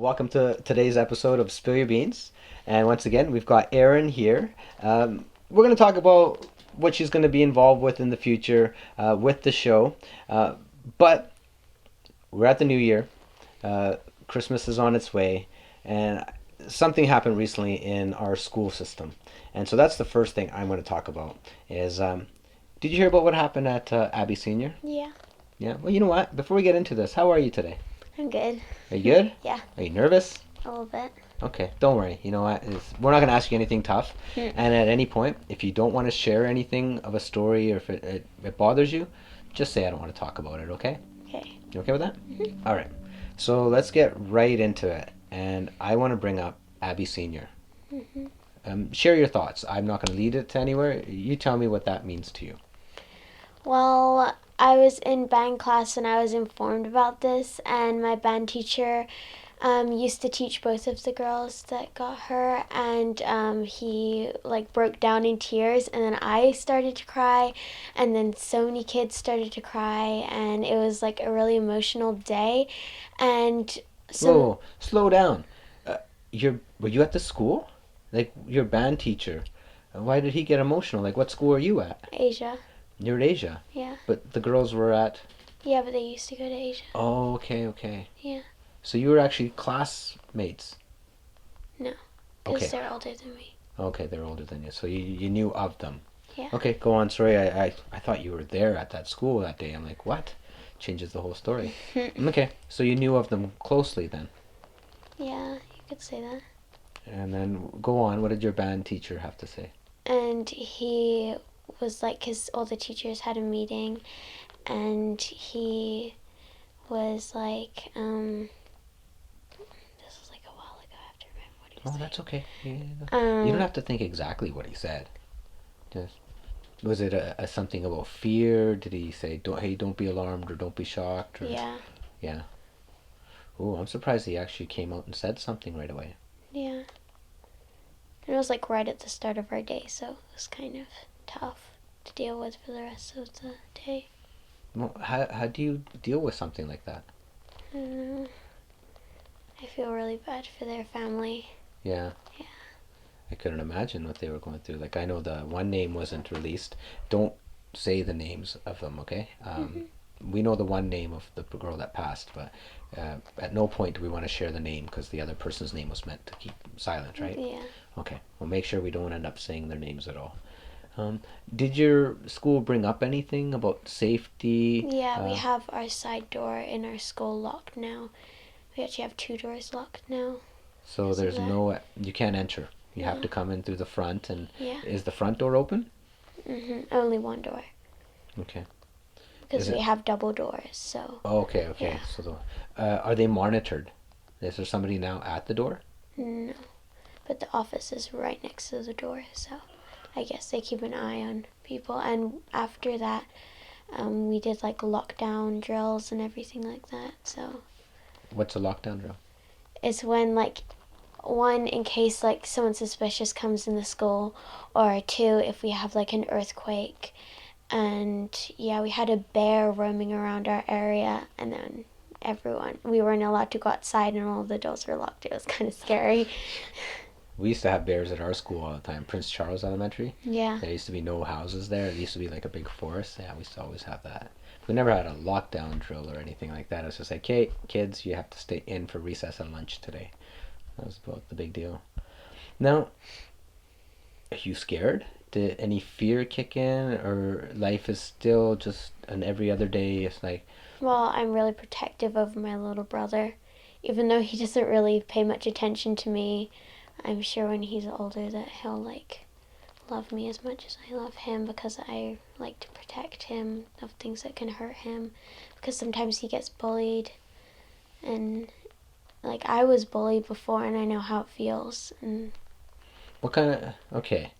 welcome to today's episode of Spill Your Beans. And once again, we've got Erin here. We're going to talk about what she's going to be involved with in the future with the show. But we're at the new year. Christmas is on its way. And something happened recently in our school system. And so that's the first thing I'm going to talk about is, did you hear about what happened at Abbey Senior? Yeah, Yeah. Well, you know what? Before we get into this, how are you today? I'm good. Are you good? Yeah, Are you nervous? a little bit. Okay, don't worry. You know what? We're not going to ask you anything tough. Hmm. And at any point, if you don't want to share anything of a story or if it bothers you, just say I don't want to talk about it, okay? Okay. You okay with that? Mm-hmm. All right. So let's get right into it. And I want to bring up Abbey Senior. Share your thoughts. I'm not going to lead it to anywhere. You tell me what that means to you. Well, I was in band class and I was informed about this, and my band teacher used to teach both of the girls that got her, and he like broke down in tears, and then I started to cry, and then so many kids started to cry, and it was like a really emotional day, and so Whoa, slow down. Were you at the school? Like your band teacher? Why did he get emotional? Like what school are you at? Asia, You're at Asia. yeah, But the girls were at. yeah, but they used to go to Asia, Oh, okay. yeah, So you were actually classmates. no, because Okay. they're older than me, Okay, they're older than you, so you knew of them. yeah. Okay, go on. Sorry, I thought you were there at that school that day. I'm like, what? Changes the whole story. Okay, so you knew of them closely then. Yeah, you could say that. And then go on. What did your band teacher have to say? And he was like, because all the teachers had a meeting, and he was like, this was like a while ago. I have to remember what he was Oh, saying. that's okay. You Um, don't have to think exactly what he said. Just was it a something about fear? Did he say, don't be alarmed or don't be shocked? Or, yeah, yeah. Oh, I'm surprised he actually came out and said something right away. yeah. And it was like right at the start of our day, so it was kind of tough to deal with for the rest of the day. Well, how do you deal with something like that? I don't know. I feel really bad for their family. Yeah. Yeah. I couldn't imagine what they were going through. Like I know the one name wasn't released. Don't say the names of them, okay? We know the one name of the girl that passed, but at no point do we want to share the name because the other person's name was meant to keep silent, right? Yeah. Okay. We'll make sure we don't end up saying their names at all. Did your school bring up anything about safety? Yeah, we have our side door in our school locked now. We actually have 2 doors locked now. So Is there's that- no, you can't enter. You have No. to come in through the front. And Yeah. is the front door open? Only one door. Okay. Because Is it- we have double doors, so. Okay. Yeah. So, are they monitored? Is there somebody now at the door? No. But the office is right next to the door, so I guess they keep an eye on people. And after that, we did like lockdown drills and everything like that, so. What's a lockdown drill? It's when like, one, in case like someone suspicious comes in the school, or 2, if we have like an earthquake. And yeah, we had a bear roaming around our area, and then we weren't allowed to go outside, and all of the doors were locked. It was kind of scary. We used to have bears at our school all the time. Prince Charles Elementary. Yeah. There used to be no houses there. It used to be like a big forest. Yeah, we used to always have that. We never had a lockdown drill or anything like that. It was just like, hey, kids, you have to stay in for recess and lunch today. That was about the big deal. Now, are you scared? Did any fear kick in, or life is still just an every other day? It's like, Well, I'm really protective of my little brother. Even though he doesn't really pay much attention to me, I'm sure when he's older that he'll like love me as much as I love him, because I like to protect him of things that can hurt him, because sometimes he gets bullied, and like I was bullied before and I know how it feels. And what kind of. Okay.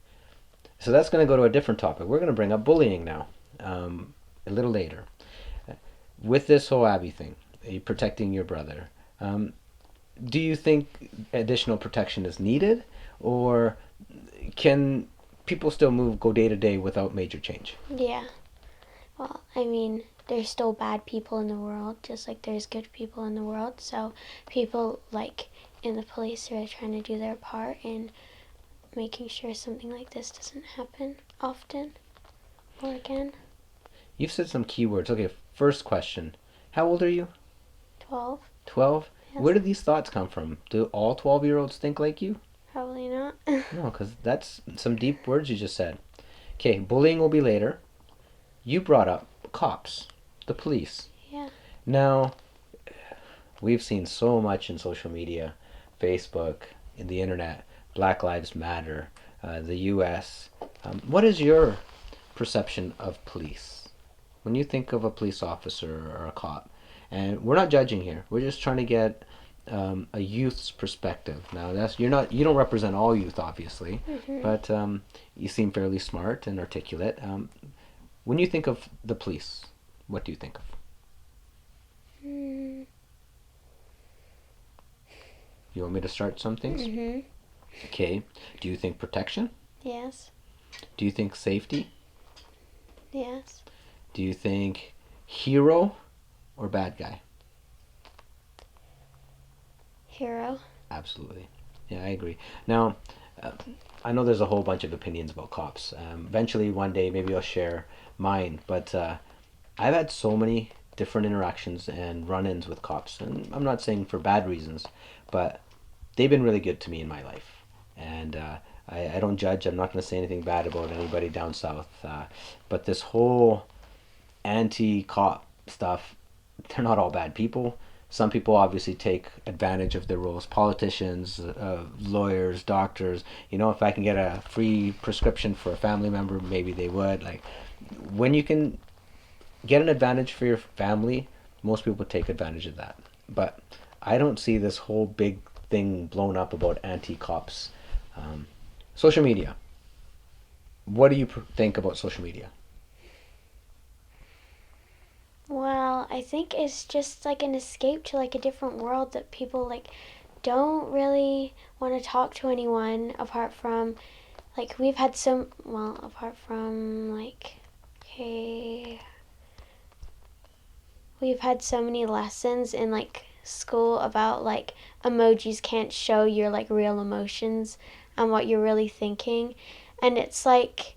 So that's going to go to a different topic. We're going to bring up bullying now, a little later. With this whole Abby thing, you protecting your brother, do you think additional protection is needed, or can people still go day to day without major change? yeah, well, I mean, there's still bad people in the world, just like there's good people in the world. So people like in the police are trying to do their part in making sure something like this doesn't happen often or again. You've said some keywords. Okay, first question. How old are you? 12? 12? Yes. Where do these thoughts come from? Do all 12-year-olds think like you? Probably not. No, because that's some deep words you just said. Okay, bullying will be later. You brought up cops, the police. Yeah. Now, we've seen so much in social media, Facebook, in the internet, Black Lives Matter, the U.S. What is your perception of police? When you think of a police officer or a cop, and we're not judging here, we're just trying to get a youth's perspective. Now, you don't represent all youth, obviously, but you seem fairly smart and articulate. When you think of the police, what do you think of? Mm. You want me to start some things? Okay. Do you think protection? Yes. Do you think safety? Yes. Do you think hero or bad guy? Hero. Absolutely. Yeah, I agree. Now, uh, I know there's a whole bunch of opinions about cops. Eventually, one day, maybe I'll share mine. But I've had so many different interactions and run-ins with cops, and I'm not saying for bad reasons, but they've been really good to me in my life. And I don't judge. I'm not going to say anything bad about anybody down south. But this whole anti-cop stuff, they're not all bad people. Some people obviously take advantage of their roles. Politicians, lawyers, doctors. You know, if I can get a free prescription for a family member, maybe they would. Like, when you can get an advantage for your family, most people take advantage of that. But I don't see this whole big thing blown up about anti-cops. Um, Social media. What do you think about social media? Well, I think it's just like an escape to like a different world that people like don't really want to talk to anyone apart from like we've had some well apart from like okay we've had so many lessons in like school about like emojis can't show your like real emotions and what you're really thinking, and it's like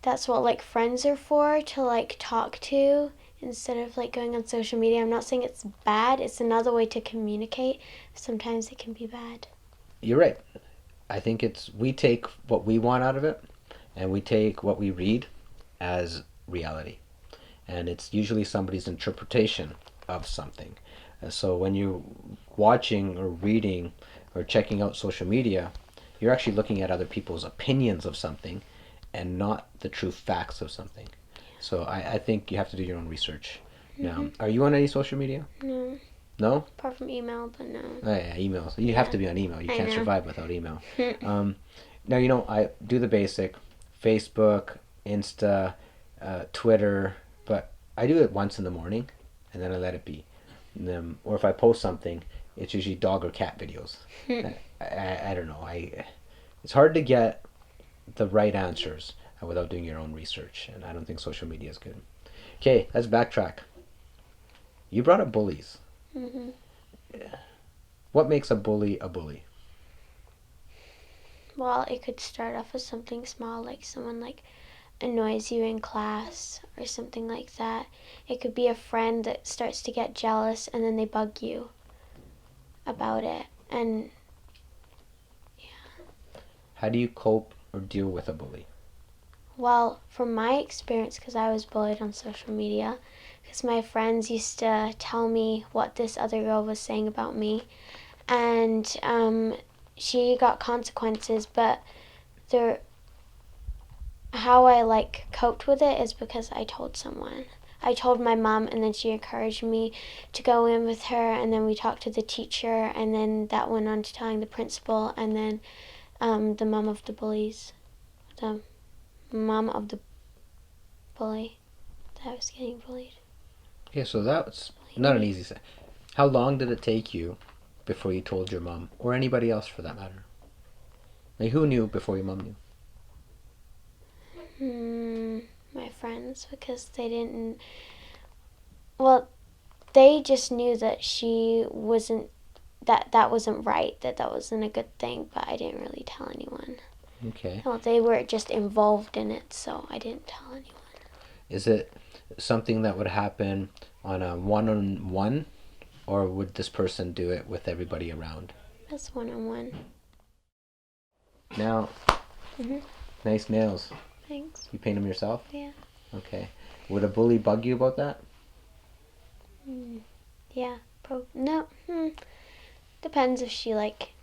that's what like friends are for, to like talk to instead of like going on social media. I'm not saying it's bad, it's another way to communicate. Sometimes it can be bad. You're right. I think it's we take what we want out of it, and we take what we read as reality, and it's usually somebody's interpretation of something. So when you're watching or reading or checking out social media, you're actually looking at other people's opinions of something and not the true facts of something. So I think you have to do your own research. Now, are you on any social media? No, No? apart from email, but no. Oh, yeah, emails. You have Yeah. to be on email. You I can't know. survive without email. Um, Now, I do the basic Facebook, Insta, Twitter, but I do it once in the morning and then I let it be. Or if I post something, it's usually dog or cat videos. I don't know. It's hard to get the right answers without doing your own research, and I don't think social media is good. Okay, let's backtrack. You brought up bullies. hmm What makes a bully a bully? Well, it could start off as something small, like someone like annoys you in class or something like that. It could be a friend that starts to get jealous and then they bug you about it. And How do you cope or deal with a bully? well, from my experience, because I was bullied on social media, because my friends used to tell me what this other girl was saying about me, and she got consequences, but the how I like coped with it is because I told someone. I told my mom, and then she encouraged me to go in with her, and then we talked to the teacher, and then that went on to telling the principal, and then the mom of the bullies, the mom of the bully that I was getting bullied. Okay, so that's not an easy set. How long did it take you before you told your mom, or anybody else for that matter? Like, who knew before your mom knew? My friends, because they didn't Well, they just knew that she wasn't, that wasn't right, that wasn't a good thing, but I didn't really tell anyone. Okay. Well, they were just involved in it, so I didn't tell anyone. Is it something that would happen on a one-on-one, or would this person do it with everybody around? That's one-on-one. Now, Mhm. nice nails. Thanks. You paint them yourself? Yeah. Okay. Would a bully bug you about that? Yeah. No. Depends if she like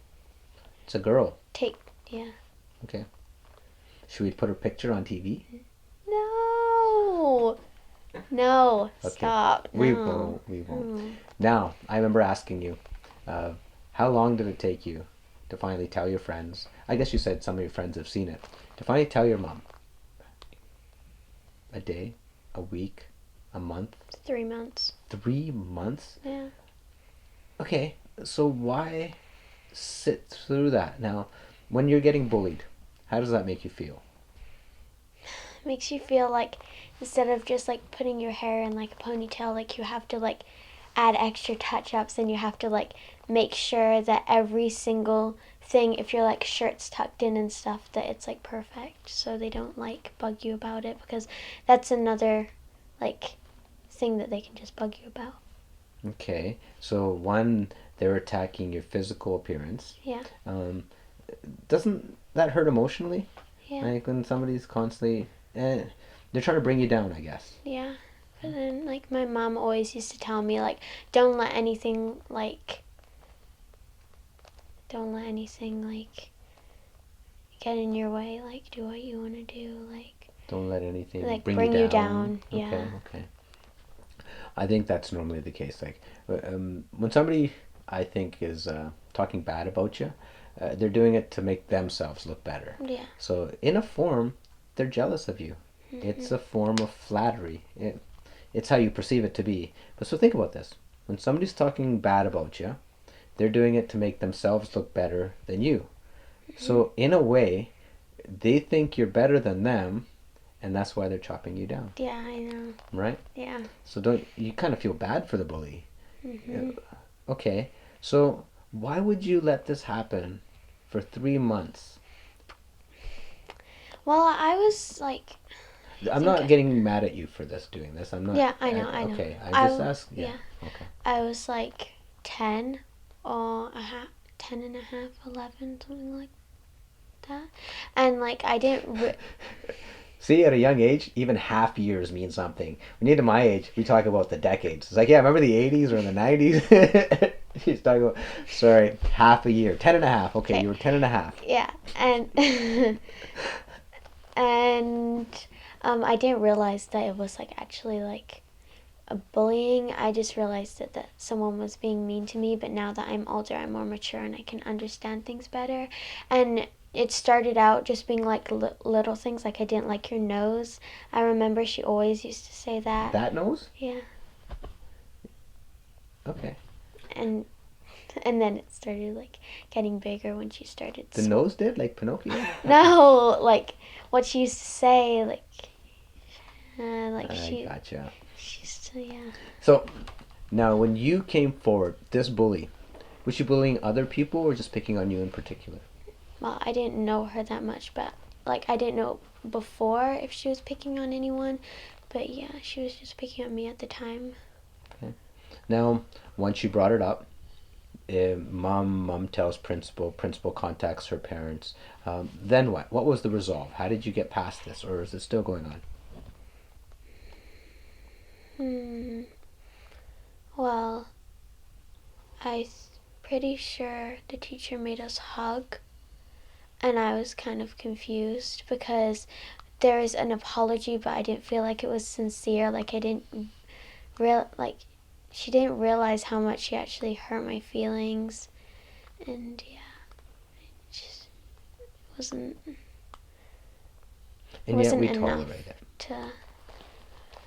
It's a girl. take. Yeah. Okay. Should we put her picture on TV? No. No. Okay. Stop. We No. won't. We won't. Now, I remember asking you, uh, how long did it take you to finally tell your friends? I guess you said some of your friends have seen it. To finally tell your mom? A day? A week? A month? 3 months. 3 months? Yeah. Okay, so why sit through that? Now, when you're getting bullied, how does that make you feel? Makes you feel like instead of just like putting your hair in like a ponytail, like you have to like add extra touch ups and you have to like make sure that every single thing, if your like shirt's tucked in and stuff, that it's like perfect so they don't like bug you about it, because that's another like thing that they can just bug you about. Okay, so one, they're attacking your physical appearance. Yeah. Um, doesn't that hurt emotionally? Yeah. Like when somebody's constantly, they're trying to bring you down, I guess. Yeah. But then like my mom always used to tell me like don't let anything like get in your way, like do what you want to do, Don't let anything like bring you bring you down. down. Yeah. Okay, okay. I think that's normally the case. Like when somebody, I think, is talking bad about you, they're doing it to make themselves look better. Yeah. So in a form, they're jealous of you. It's a form of flattery. It's how you perceive it to be. But so think about this. When somebody's talking bad about you, they're doing it to make themselves look better than you. So in a way, they think you're better than them, and that's why they're chopping you down, Yeah, I know. right? Yeah. So don't you kind of feel bad for the bully? Hmm. Okay, so why would you let this happen for 3 months? Well, I was like, I'm think, not getting mad at you for doing this. I'm not. yeah, I know, I know. Okay, I just ask. Yeah. Yeah, Okay. I was like 10 or 10 and a half, 11, something like that. And like, I didn't, See, at a young age, even half years mean something. When you get to my age, we talk about the decades. It's like, yeah, remember the 80s or in the 90s? She's talking about, sorry, half a year. 10 and a half. Okay, you were 10 and a half. yeah, and, and, I didn't realize that it was like actually like a bullying. I just realized that someone was being mean to me, but now that I'm older, I'm more mature and I can understand things better. And it started out just being like little things, like I didn't like your nose. I remember she always used to say that. That nose? Yeah. Okay. And then it started like getting bigger when she started. The nose did? Like Pinocchio? No, like what she used to say, like I gotcha. she used to, yeah. So, now when you came forward, this bully, was she bullying other people or just picking on you in particular? Well, I didn't know her that much, but like I didn't know before if she was picking on anyone, but yeah, she was just picking on me at the time. Okay. Now, once you brought it up, mom tells principal contacts her parents. Then what? What was the resolve? How did you get past this, or is it still going on? Well, I'm pretty sure the teacher made us hug, and I was kind of confused because there is an apology, but I didn't feel like it was sincere. Like I didn't like she didn't realize how much she actually hurt my feelings, and yeah, it just wasn't And yet we enough tolerate it. to.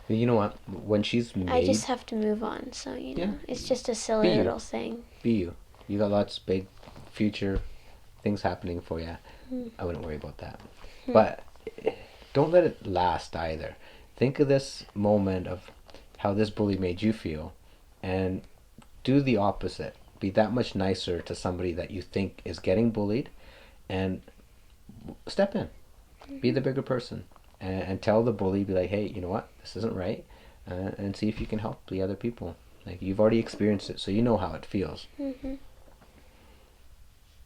You know what? When she's made, I just have to move on. So Yeah. it's just a silly Be you. little thing. Be you. You got lots of big future things happening for you. I wouldn't worry about that. But don't let it last either. Think of this moment of how this bully made you feel, and do the opposite. Be that much nicer to somebody that you think is getting bullied, and step in. Be the bigger person, and tell the bully, be like, hey, you know what? This isn't right, and see if you can help the other people. Like, you've already experienced it, so you know how it feels. Mm-hmm.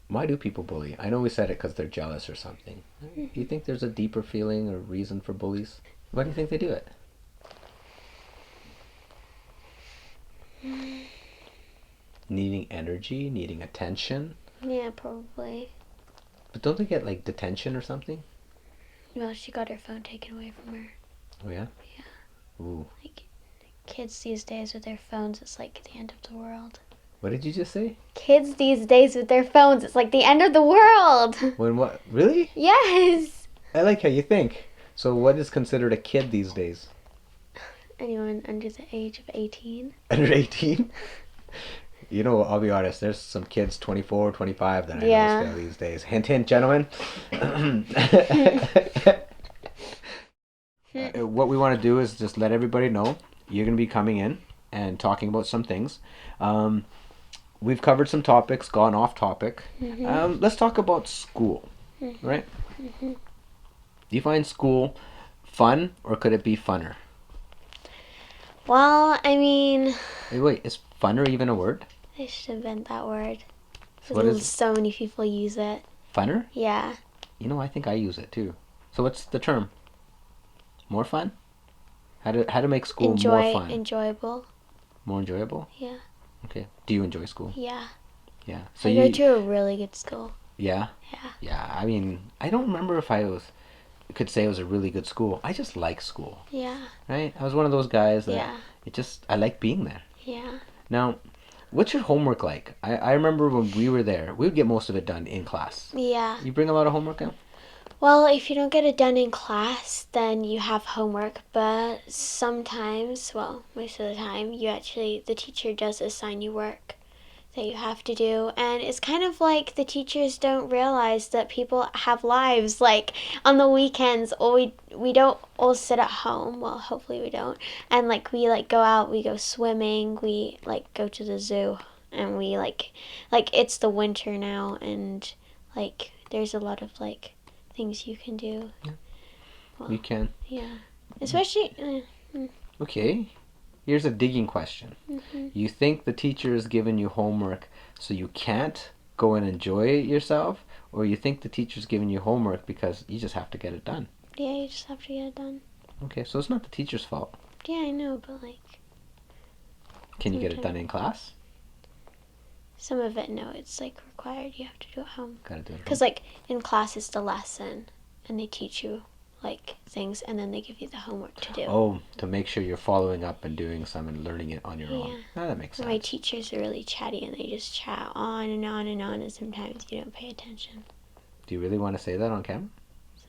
Why do people bully? I know we said it because they're jealous or something. Do you think there's a deeper feeling or reason for bullies? Why do you think they do it? Needing energy, needing attention. Yeah, probably. But don't they get like detention or something? Well, she got her phone taken away from her. Oh yeah? Yeah. Ooh. Like, kids these days with their phones, it's like the end of the world. What did you just say? Kids these days with their phones, it's like the end of the world. When what? Really? Yes. I like how you think. So what is considered a kid these days? Anyone under the age of 18? Under 18? You know, I'll be honest, there's some kids 24, 25 that I Yeah. know still these days. Hint, hint, gentlemen. What we want to do is just let everybody know you're going to be coming in and talking about some things. We've covered some topics, gone off topic. Let's talk about school, right? Do you find school fun, or could it be funner? Well, I mean, Wait, is funner even a word? they should invent that word. What is So many people use it. funner? Yeah. You know, I think I use it too. So what's the term? More fun? How to make school more fun? Enjoyable. More enjoyable? Yeah. Okay. Do you enjoy school? Yeah. Yeah. So I go to a really good school. Yeah? Yeah. Yeah. I mean, I don't remember if could say it was a really good school. I just like school. Yeah. Right? I was one of those guys that Yeah. I like being there. Yeah. Now, what's your homework like? I remember when we were there, we would get most of it done in class. Yeah. You bring a lot of homework in? Well, if you don't get it done in class, then you have homework. But sometimes, well, most of the time, the teacher does assign you work that you have to do. And it's kind of like the teachers don't realize that people have lives. Like, on the weekends, we don't all sit at home. Well, hopefully we don't. And, like, we, like, go out, we go swimming, we, like, go to the zoo. And we, like, it's the winter now, and, like, there's a lot of, like, things you can do. Yeah. Well, You can. yeah. Especially... Okay. Here's a digging question. You think the teacher has given you homework so you can't go and enjoy it yourself? Or you think the teacher's giving you homework because you just have to get it done? Yeah, you just have to get it done. Okay, so it's not the teacher's fault. Yeah, I know, but, like... Can you get it done in class? Some of it, no, it's, like, required. You have to do it at home. Gotta do it at home. Because, like, in class it's the lesson, and they teach you, like, things, and then they give you the homework to do. Oh, to make sure you're following up and doing some and learning it on your own. Yeah. Oh, that makes sense. My teachers are really chatty, and they just chat on and on and on, and sometimes you don't pay attention. Do you really want to say that on camera?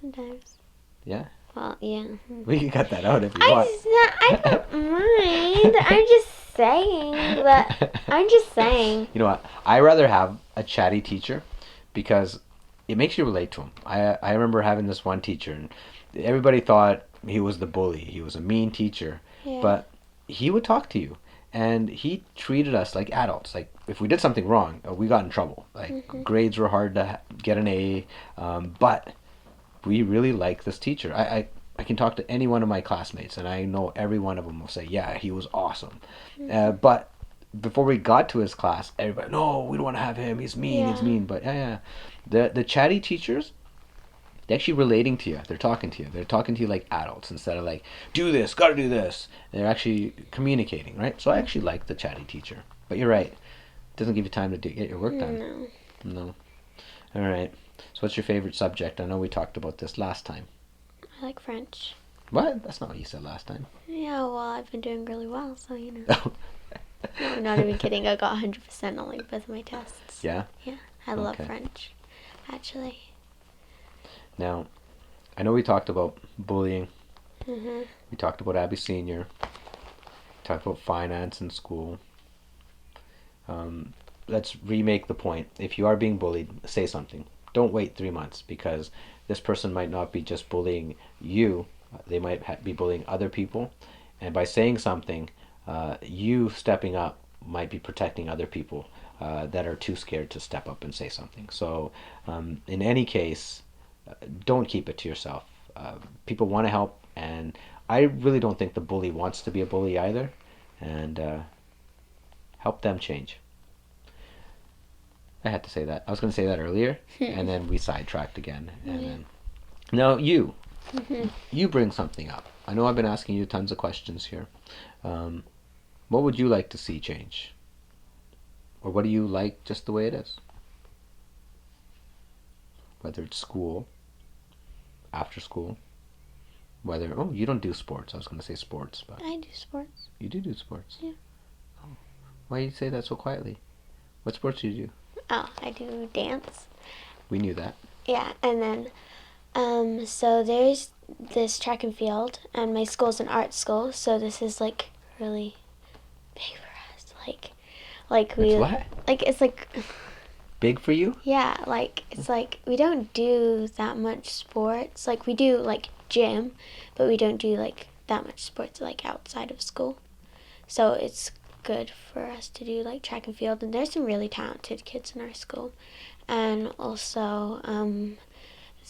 Sometimes. Yeah? Well, yeah. We can cut that out if you want. I don't mind. I'm just saying that. I'm just saying. You know what? I rather have a chatty teacher because it makes you relate to him. I remember having this one teacher, and everybody thought he was the bully. He was a mean teacher. Yeah. But he would talk to you, and he treated us like adults. Like, if we did something wrong, we got in trouble. Like, grades were hard to get an A, but we really like this teacher. I can talk to any one of my classmates, and I know every one of them will say, yeah, he was awesome. But before we got to his class, everybody, no, we don't want to have him. He's mean. He's mean. But yeah. The chatty teachers, they're actually relating to you. They're talking to you. They're talking to you like adults instead of like, do this, gotta do this. They're actually communicating, right? So I actually like the chatty teacher. But you're right. It doesn't give you time to get your work done. No. All right. So what's your favorite subject? I know we talked about this last time. I like French. What? That's not what you said last time. Yeah, well, I've been doing really well, so, you know. No, I'm not even kidding. I got 100% on, like, both of my tests. Yeah? Yeah, I love French, actually. Now, I know we talked about bullying. Mm-hmm. We talked about Abby Senior. We talked about finance in school. Let's remake the point. If you are being bullied, say something. Don't wait 3 months, because this person might not be just bullying you. They might be bullying other people. And by saying something, you stepping up might be protecting other people that are too scared to step up and say something. So, in any case, don't keep it to yourself. People want to help, and I really don't think the bully wants to be a bully either. And help them change. I had to say that. I was going to say that earlier, and then we sidetracked again. And then now you bring something up. I know I've been asking you tons of questions here. Um, what would you like to see change, or what do you like just the way it is? Whether it's school, after school, whether you don't do sports. I was going to say sports, but I do sports. you do sports. Yeah. Why do you say that so quietly? What sports do you do? Oh, I do dance. We knew that. Yeah, and then so there's this track and field, and my school's an art school, so this is like really big for us. Like we It's what? like it's like Big for you? yeah, like it's like we don't do that much sports. Like we do like gym, but we don't do like that much sports like outside of school. So it's good for us to do like track and field, and there's some really talented kids in our school. And also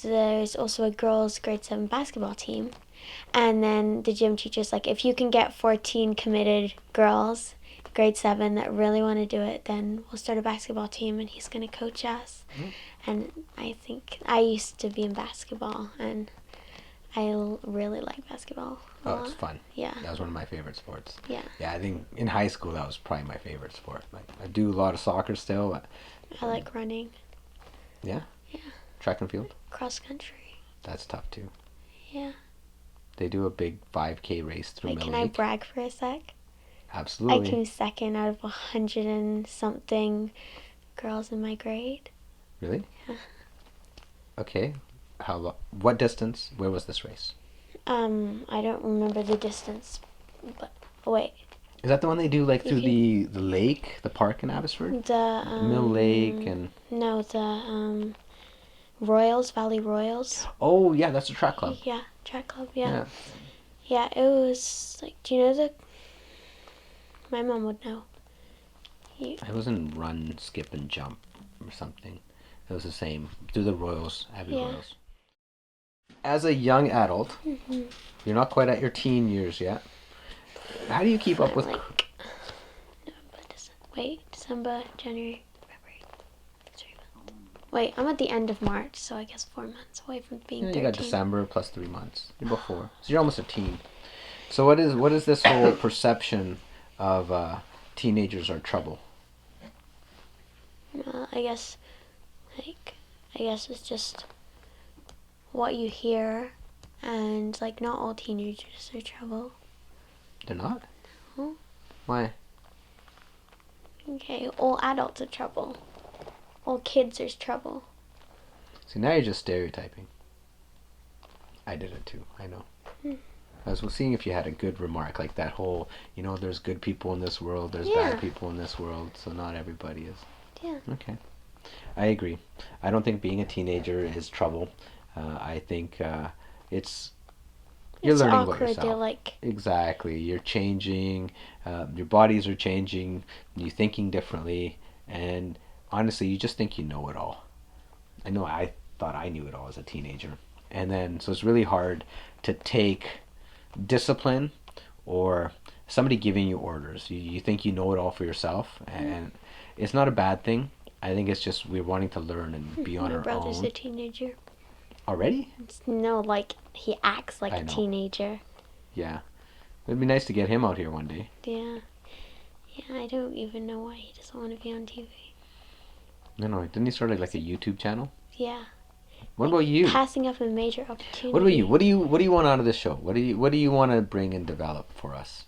there's also a girls grade 7 basketball team, and then the gym teacher's like, if you can get 14 committed girls grade 7 that really want to do it, then we'll start a basketball team, and he's going to coach us. And I think I used to be in basketball, and I really like basketball a lot. It's fun. Yeah. That was one of my favorite sports. Yeah. Yeah, I think in high school that was probably my favorite sport. Like I do a lot of soccer still. I like running. Yeah? Yeah. Track and field? Cross country. That's tough too. Yeah. They do a big 5K race through Wait, Mill can I Lake. brag for a sec? Absolutely. I came second out of 100 and something girls in my grade. Really? Yeah. Okay. What distance? Where was this race? I don't remember the distance, but wait. Is that the one they do like through You the lake, the park in Abbotsford? The Mill Lake and no, the Royals, Valley Royals. oh yeah, that's a track club. Yeah, track club. Yeah. Yeah, it was like. Do you know the? My mom would know. It was in run, skip, and jump or something. It was the same. Do the Royals, Abbey Yeah. Royals. As a young adult, you're not quite at your teen years yet. How do you keep up with? Like December, January, February, 3 months. Wait, I'm at the end of March, so I guess 4 months away from being 13. You got December plus 3 months. You're about 4, so you're almost a teen. So what is this whole perception of teenagers are trouble? I guess it's just what you hear, and like not all teenagers are trouble. They're not? No. Why? Okay, all adults are trouble. All kids are trouble. See, now you're just stereotyping. I did it too, I know. I was seeing if you had a good remark, like that whole, there's good people in this world, there's bad people in this world, so not everybody is. Yeah. Okay. I agree. I don't think being a teenager is trouble. I think you're learning about yourself. They're like Exactly. You're changing. Your bodies are changing. You're thinking differently. And honestly, you just think you know it all. I know I thought I knew it all as a teenager. And then, so it's really hard to take discipline or somebody giving you orders. You think you know it all for yourself. And it's not a bad thing. I think it's just we're wanting to learn and be on our own. My brother's a teenager. Already? No, like he acts like a teenager. Yeah. It'd be nice to get him out here one day. Yeah. Yeah, I don't even know why he doesn't want to be on TV. No, didn't he start like a YouTube channel? Yeah. What about you? Passing up a major opportunity. What about you? What do you want out of this show? What do you want to bring and develop for us?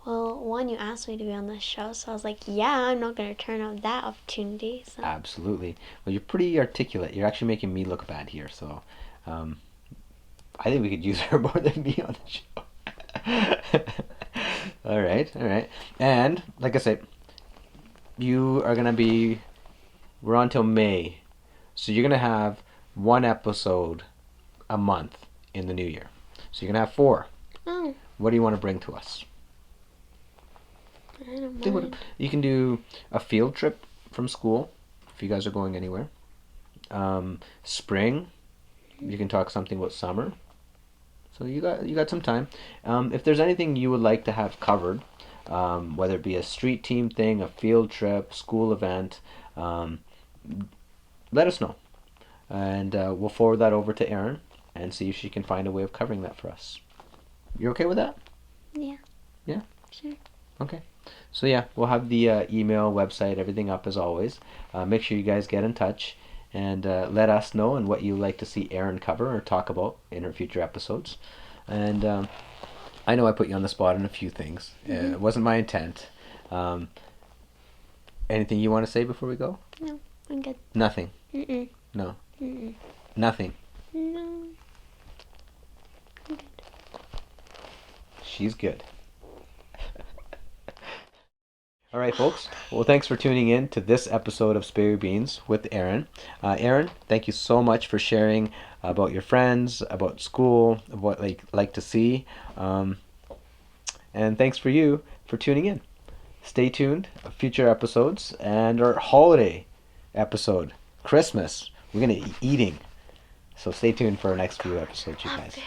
Well, one, you asked me to be on this show, so I was like, yeah, I'm not going to turn out that opportunity. So. Absolutely. Well, you're pretty articulate. You're actually making me look bad here, so I think we could use her more than me on the show. All right. And, like I said, you are going to be, we're on till May, so you're going to have one episode a month in the new year. So you can have 4. Oh, What do you want to bring to us? I don't Do what mind. you can do a field trip from school if you guys are going anywhere. Spring, you can talk something about summer. So you got some time. If there's anything you would like to have covered, whether it be a street team thing, a field trip, school event, um, let us know, and we'll forward that over to Erin and see if she can find a way of covering that for us. You okay with that? Yeah. Yeah. Sure. Okay. So yeah, we'll have the email, website, everything up as always. Make sure you guys get in touch and let us know and what you like to see Erin cover or talk about in her future episodes. And I know I put you on the spot on a few things. It wasn't my intent. Um, Anything you want to say before we go? No, I'm good. Nothing. Mm-mm. No. Mm-mm. Nothing. No. I'm good. She's good. All right, folks. Well, thanks for tuning in to this episode of Spill Your Beans with Erin. Erin, thank you so much for sharing about your friends, about school, of what like to see, and thanks for you for tuning in. Stay tuned. Future episodes and our holiday episode, Christmas. We're gonna be eating, so stay tuned for our next few episodes, you Love guys.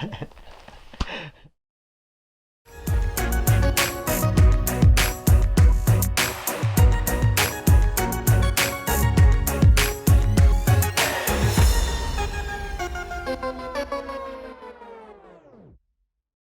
food.